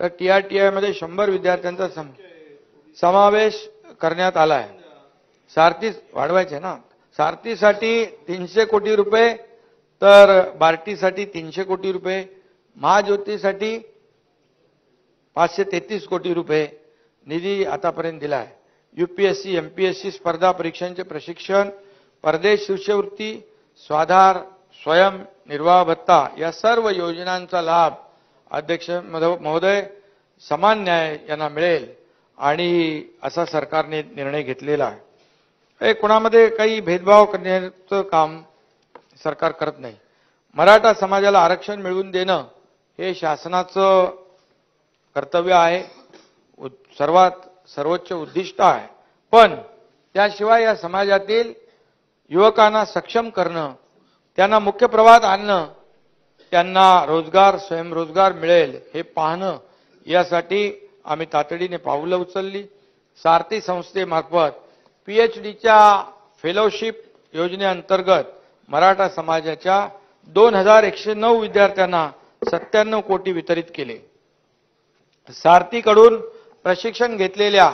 तर TRTI मध्ये 100 विद्यार्थ्यांचा समावेश करण्यात आला आहे। सारथी वाढवायचे ना, सारथीसाठी 300 कोटी रुपये, तर बार्टीसाठी 300 कोटी रुपये, महाज्योतीसाठी 533 कोटी रुपये निधी आतापर्यंत दिला आहे। UPSC MPSC स्पर्धा परीक्षांचे प्रशिक्षण, परदेश शिष्यवृत्ती, स्वाधार, स्वयं निर्वाह भत्ता या सर्व योजनांचा लाभ अध्यक्ष महोदय समान न्याय यांना मिळेल आणि असा सरकारने निर्णय घेतलेला आहे। हे कोणामध्ये काही भेदभाव करण्याचं काम सरकार करत नाही। मराठा समाजाला आरक्षण मिळवून देणं हे शासनाचं कर्तव्य आहे, सर्वोच्च उद्दिष्ट आहे। पण त्याशिवाय या समाजातील युवकांना सक्षम करणं, त्यांना मुख्य प्रवाहात आणणं, त्यांना रोजगार, स्वयंरोजगार मिळेल हे पाहणं, यासाठी आम्ही तातडीने पावलं उचलली। सारथी संस्थेमार्फत PhDच्या फेलोशिप योजनेअंतर्गत मराठा समाजाच्या 2109 विद्यार्थ्यांना 97 कोटी वितरित केले। सारथीकडून प्रशिक्षण घेतलेल्या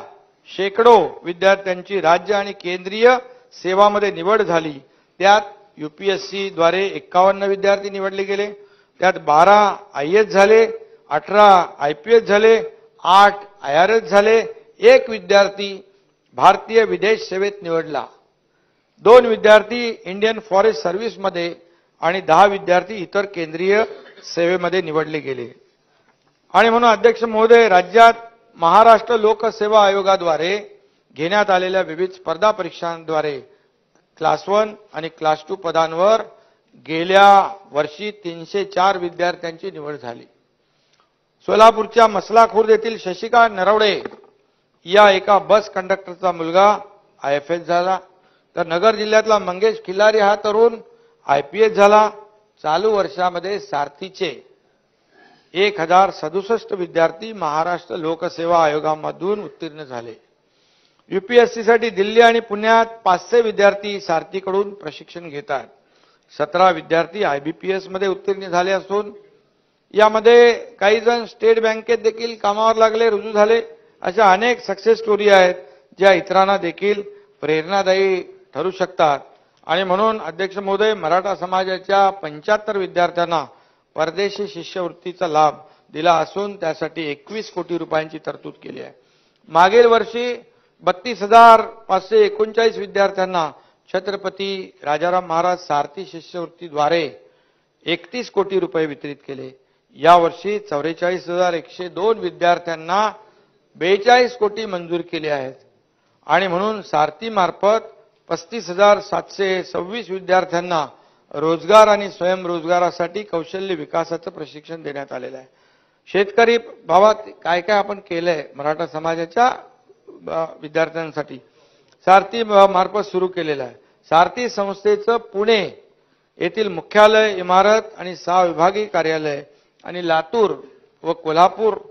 शेकडो विद्यार्थ्यांची राज्य आणि केंद्रीय सेवामध्ये निवड झाली। त्यात UPSC द्वारे 51 विद्यार्थी निवडले गेले, त्यात 12 IAS झाले, 18 IPS झाले, 8 IRS झाले, 1 विद्यार्थी भारतीय विदेश सेवेत निवडला, 2 विद्यार्थी इंडियन फॉरेस्ट सर्व्हिसमध्ये आणि 10 विद्यार्थी इतर केंद्रीय सेवेमध्ये निवडले गेले। आणि म्हणून अध्यक्ष महोदय, राज्यात महाराष्ट्र लोकसेवा आयोगाद्वारे घेण्यात आलेल्या विविध स्पर्धा परीक्षांद्वारे क्लास 1 आणि क्लास 2 पदांवर गेल्या वर्षी 304 विद्यार्थ्यांची निवड झाली। सोलापूरच्या मसला खुर्द येथील शशिकांत नरवडे या एका बस कंडक्टरचा मुलगा IFS झाला, तर नगर जिल्ह्यातला मंगेश खिल्लारी हा तरुण IPS झाला। चालू वर्षामध्ये सारथीचे 1067 विद्यार्थी महाराष्ट्र लोकसेवा आयोगामधून उत्तीर्ण झाले। UPSC साठी दिल्ली आणि पुण्यात 500 विद्यार्थी सारथीकडून प्रशिक्षण घेतात। 17 विद्यार्थी IBPS मध्ये उत्तीर्ण झाले असून यामध्ये काही जण स्टेट बँकेत देखील कामावर लागले, रुजू झाले। अशा अनेक सक्सेस स्टोरी आहेत ज्या इतरांना देखील प्रेरणादायी ठरू शकतात। आणि म्हणून अध्यक्ष महोदय, मराठा समाजाच्या 75 विद्यार्थ्यांना परदेशी शिष्यवृत्तीचा लाभ दिला असून त्यासाठी 21 कोटी रुपयांची तरतूद केली आहे। मागील वर्षी 32,539 विद्यार्थ्यांना छत्रपती राजाराम महाराज सारथी शिष्यवृत्तीद्वारे 31 कोटी रुपये वितरित केले। यावर्षी 44,102 विद्यार्थ्यांना 42 कोटी मंजूर केले आहेत। आणि म्हणून सारथी मार्फत 35,726 विद्यार्थ्यांना रोजगार आणि स्वयंरोजगारासाठी कौशल्य विकासाचं प्रशिक्षण देण्यात आलेलं आहे। शेतकरी भावात काय काय आपण केलंय मराठा समाजाच्या विद्यार्थ्यांसाठी सारथी मार्फत सुरू केलेलं आहे। सारथी संस्थेचं पुणे येथील मुख्यालय इमारत आणि 6 विभागीय कार्यालय आणि लातूर व कोल्हापूर